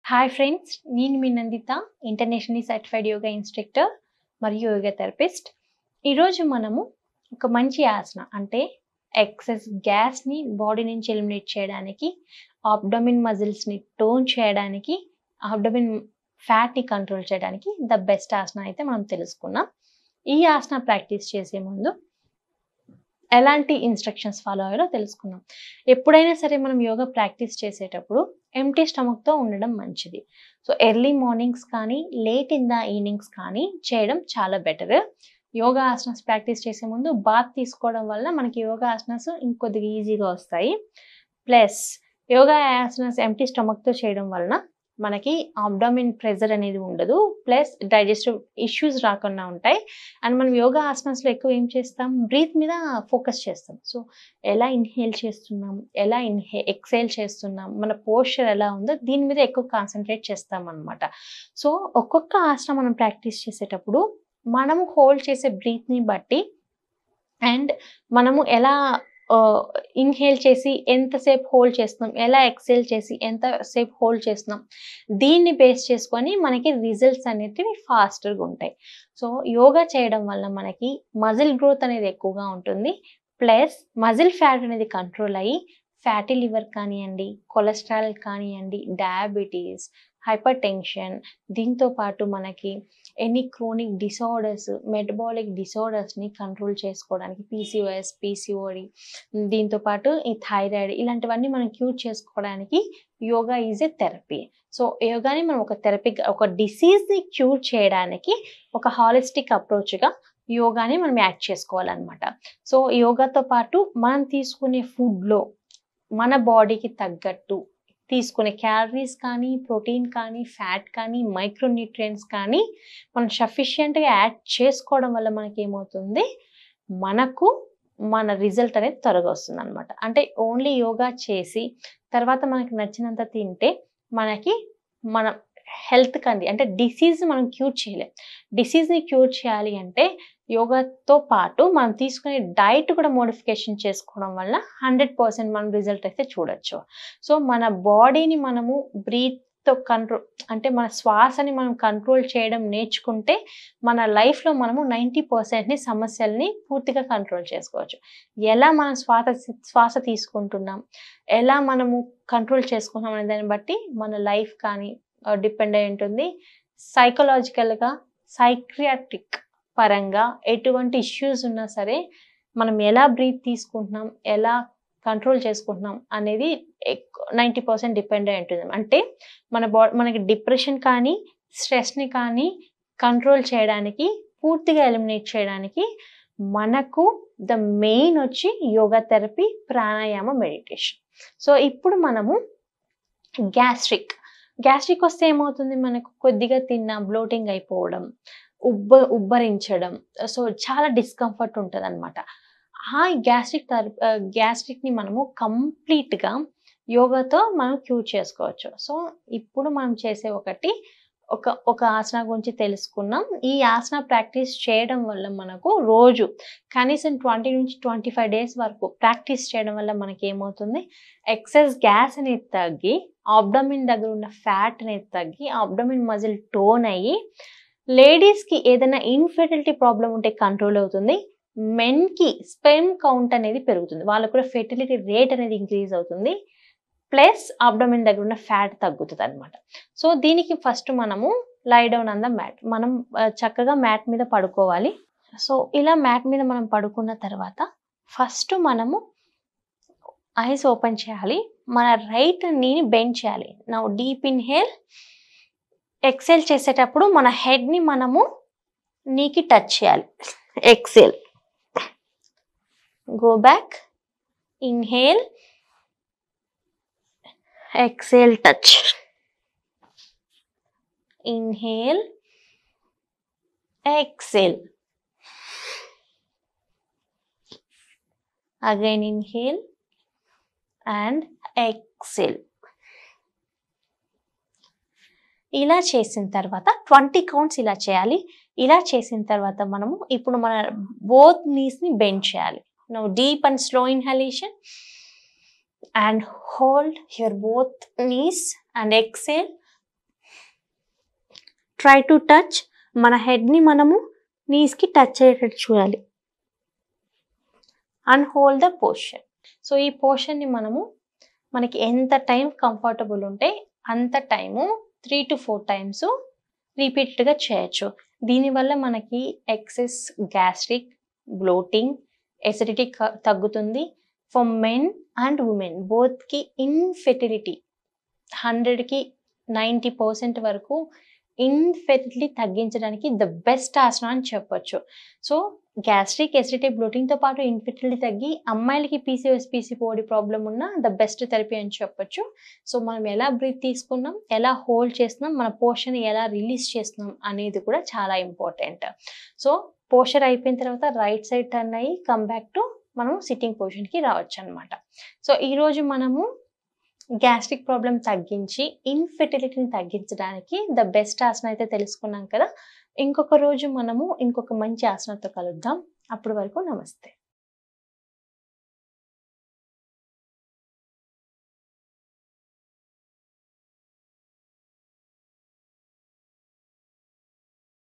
Hi friends, నేను మీ Nanditha, internationally certified yoga instructor మరియు యోగా థెరపిస్ట్. ఈరోజు మనము ఒక మంచి ఆసన అంటే ఎక్సెస్ గ్యాస్ని బాడీ నుంచి ఎలిమినేట్ చేయడానికి, అబ్డోమిన్ మజిల్స్ని టోన్ చేయడానికి, అబ్డోమిన్ ఫ్యాట్ని కంట్రోల్ చేయడానికి ద బెస్ట్ ఆసన అయితే మనం తెలుసుకున్నాం. ఈ ఆసన ప్రాక్టీస్ చేసే ముందు ఎలాంటి ఇన్స్ట్రక్షన్స్ ఫాలో అయ్యాలో తెలుసుకుందాం. ఎప్పుడైనా సరే మనం యోగా ప్రాక్టీస్ చేసేటప్పుడు ఎంప్టీ స్టమక్తో ఉండడం మంచిది. సో ఎర్లీ మార్నింగ్స్ కానీ లేట్ ఇన్ ద ఈవినింగ్స్ కానీ చేయడం చాలా బెటర్. యోగా ఆసనాస్ ప్రాక్టీస్ చేసే ముందు బాత్ తీసుకోవడం వల్ల మనకి యోగా ఆసనాస్ ఇంకొద్దిగా ఈజీగా వస్తాయి. ప్లస్ యోగా ఆసనాస్ ఎంప్టీ స్టమక్తో చేయడం వలన మనకి అబ్డామిన్ ప్రెజర్ అనేది ఉండదు, ప్లస్ డైజెస్టివ్ ఇష్యూస్ రాకుండా ఉంటాయి. అండ్ మనం యోగా ఆసనాస్లో ఎక్కువ ఏం చేస్తాం, బ్రీత్ మీద ఫోకస్ చేస్తాం. సో ఎలా ఇన్హేల్ చేస్తున్నాం, ఎలా ఎక్సేల్ చేస్తున్నాం, మన పోస్చర్ ఎలా ఉందో దీని మీద ఎక్కువ కాన్సన్ట్రేట్ చేస్తాం అనమాట. సో ఒక్కొక్క ఆసనం మనం ప్రాక్టీస్ చేసేటప్పుడు మనము హోల్డ్ చేసే బ్రీత్ని బట్టి అండ్ మనము ఎలా ఇన్హేల్ చేసి ఎంతసేపు హోల్డ్ చేస్తున్నాం, ఎలా ఎక్సేల్ చేసి ఎంతసేపు హోల్డ్ చేస్తున్నాం, దీన్ని బేస్ చేసుకొని మనకి రిజల్ట్స్ అనేటివి ఫాస్ట్గా ఉంటాయి. సో యోగా చేయడం వల్ల మనకి మజిల్ గ్రోత్ అనేది ఎక్కువగా ఉంటుంది, ప్లస్ మజిల్ ఫ్యాట్ అనేది కంట్రోల్ అయ్యి ఫ్యాటీ లివర్ కానివ్వండి, కొలెస్ట్రాల్ కానివ్వండి, డయాబెటీస్, హైపర్ టెన్షన్, దీంతో పాటు మనకి ఎనీ క్రోనిక్ డిసార్డర్స్, మెటబాలిక్ డిసార్డర్స్ని కంట్రోల్ చేసుకోవడానికి, పీసీఓఎస్, పీసీఓడి, దీంతో పాటు ఈ థైరాయిడ్, ఇలాంటివన్నీ మనం క్యూర్ చేసుకోవడానికి yoga is a therapy. So యోగాని మనం ఒక థెరపీ, ఒక డిసీజ్ని క్యూర్ చేయడానికి ఒక హాలిస్టిక్ అప్రోచ్గా యోగాని మనం యాడ్ చేసుకోవాలన్నమాట. సో యోగాతో పాటు మనం తీసుకునే ఫుడ్లో మన బాడీకి తగ్గట్టు తీసుకునే క్యాలరీస్ కానీ, ప్రోటీన్ కానీ, ఫ్యాట్ కానీ, మైక్రోన్యూట్రియంట్స్ కానీ మనం సఫిషియెంట్గా యాడ్ చేసుకోవడం వల్ల మనకి ఏమవుతుంది, మనకు మన రిజల్ట్ అనేది త్వరగా వస్తుంది అనమాట. అంటే ఓన్లీ యోగా చేసి తర్వాత మనకి నచ్చినంత తింటే మనకి మన హెల్త్ కంది అంటే డిసీజ్ మనం క్యూర్ చేయలేం. డిసీజ్ని క్యూర్ చేయాలి అంటే యోగాతో పాటు మనం తీసుకునే డైట్ కూడా మోడిఫికేషన్ చేసుకోవడం వల్ల 100% మనం రిజల్ట్ అయితే చూడొచ్చు. సో మన బాడీని మనము బ్రీత్తో కంట్రోల్ అంటే మన శ్వాసని మనం కంట్రోల్ చేయడం నేర్చుకుంటే మన లైఫ్లో మనము 90%ని సమస్యల్ని పూర్తిగా కంట్రోల్ చేసుకోవచ్చు. ఎలా మనం శ్వాస తీసుకుంటున్నాం, ఎలా మనము కంట్రోల్ చేసుకుంటున్నాం అనే దాన్ని బట్టి మన లైఫ్ కానీ డిపెండ్ అయి ఉంటుంది. సైకలాజికల్గా, సైక్రియాట్రిక్ పరంగా ఎటువంటి ఇష్యూస్ ఉన్నా సరే మనం ఎలా బ్రీత్ తీసుకుంటున్నాం, ఎలా కంట్రోల్ చేసుకుంటున్నాం అనేది 90% డిపెండ్ అయి ఉంటుంది. అంటే మనకి డిప్రెషన్ కానీ, స్ట్రెస్ని కానీ కంట్రోల్ చేయడానికి, పూర్తిగా ఎలిమినేట్ చేయడానికి మనకు ద మెయిన్ వచ్చి yoga therapy, pranayama, meditation. So ఇప్పుడు మనము గ్యాస్ట్రిక్ వస్తే ఏమవుతుంది, మనకు కొద్దిగా తిన్నా బ్లోటింగ్ అయిపోవడం, ఉబ్బరించడం, సో చాలా డిస్కంఫర్ట్ ఉంటుంది అనమాట. ఆ గ్యాస్ట్రిక్ని మనము కంప్లీట్గా యోగాతో మనం క్యూర్ చేసుకోవచ్చు. సో ఇప్పుడు మనం చేసే ఒక ఆసన గురించి తెలుసుకున్నాం. ఈ ఆసన ప్రాక్టీస్ చేయడం వల్ల మనకు రోజు కనీసం 20 నుంచి 25 డేస్ వరకు ప్రాక్టీస్ చేయడం వల్ల మనకి ఏమవుతుంది, ఎక్సెస్ గ్యాస్ అనేది తగ్గి, అబ్డోమిన్ దగ్గర ఉన్న ఫ్యాట్ అనేది తగ్గి, అబ్డోమిన్ మజిల్ టోన్ అయ్యి, లేడీస్కి ఏదైనా ఇన్ఫెర్టిలిటీ ప్రాబ్లం ఉంటే కంట్రోల్ అవుతుంది, మెన్కి స్పెర్మ్ కౌంట్ అనేది పెరుగుతుంది, వాళ్ళకు కూడా ఫెర్టిలిటీ రేట్ అనేది ఇంక్రీజ్ అవుతుంది, ప్లస్ అబ్డోమిన్ దగ్గర ఉన్న ఫ్యాట్ తగ్గుతుంది అనమాట. సో దీనికి ఫస్ట్ మనము lie down on the mat, మనం చక్కగా మ్యాట్ మీద పడుకోవాలి. సో ఇలా మ్యాట్ మీద మనం పడుకున్న తర్వాత ఫస్ట్ మనము ఐస్ ఓపెన్ చేయాలి, మన రైట్ నీని బెండ్ చేయాలి. నౌ డీప్ ఇన్హేల్, ఎక్సేల్ చేసేటప్పుడు మన హెడ్ని మనము నీకి టచ్ చేయాలి. Exhale, go back, inhale, exhale, touch, inhale, exhale, again inhale and exhale. ఇలా చేసిన తర్వాత 20 కౌంట్స్ ఇలా చేయాలి. ఇలా చేసిన తర్వాత మనము ఇప్పుడు మన బోత్ నీస్ని బెండ్ చేయాలి. Now deep and slow inhalation and hold your both knees and exhale try to touch, మన హెడ్ని మనము నీస్కి టచ్ అయ్యేటట్టు చూడాలి. And hold the posture. So ఈ పోస్చర్ని మనకి ఎంత టైం కంఫర్టబుల్ ఉంటే అంత టైము 3 to 4 టైమ్స్ రిపీటెడ్గా చేయొచ్చు. దీనివల్ల మనకి ఎక్సెస్ గ్యాస్ట్రిక్, బ్లోటింగ్, ఎసిడిటీ తగ్గుతుంది. ఫర్ మెన్ అండ్ ఉమెన్ బోత్కి ఇన్ఫెర్టిలిటీ 100కి 90% వరకు ఇన్ఫెర్టిలిటీ తగ్గించడానికి ద బెస్ట్ ఆసన అని చెప్పొచ్చు. సో గ్యాస్ట్రిక్, ఎసిడిటీ, బ్లోటింగ్తో పాటు ఇన్ఫెర్టిలిటీ తగ్గి అమ్మాయిలకి పీసీఓఎస్, పీసీఓడి ప్రాబ్లం ఉన్న ద బెస్ట్ థెరపీ అని చెప్పొచ్చు. సో మనం ఎలా బ్రీత్ తీసుకున్నాం, ఎలా హోల్డ్ చేస్తున్నాం, మన పోస్చర్ని ఎలా రిలీజ్ చేస్తున్నాం అనేది కూడా చాలా ఇంపార్టెంట్. సో పోస్చర్ అయిపోయిన తర్వాత రైట్ సైడ్ టర్న్ అయ్యి కమ్ బ్యాక్ టు మనం సిట్టింగ్ పొజిషన్కి రావచ్చు అనమాట. సో ఈరోజు మనము గ్యాస్ట్రిక్ ప్రాబ్లం తగ్గించి ఇన్ఫెర్టిలిటీని తగ్గించడానికి ద బెస్ట్ ఆసన అయితే తెలుసుకున్నాం కదా. ఇంకొక రోజు మనము ఇంకొక మంచి ఆసనతో కలుద్దాం. అప్పటి వరకు నమస్తే.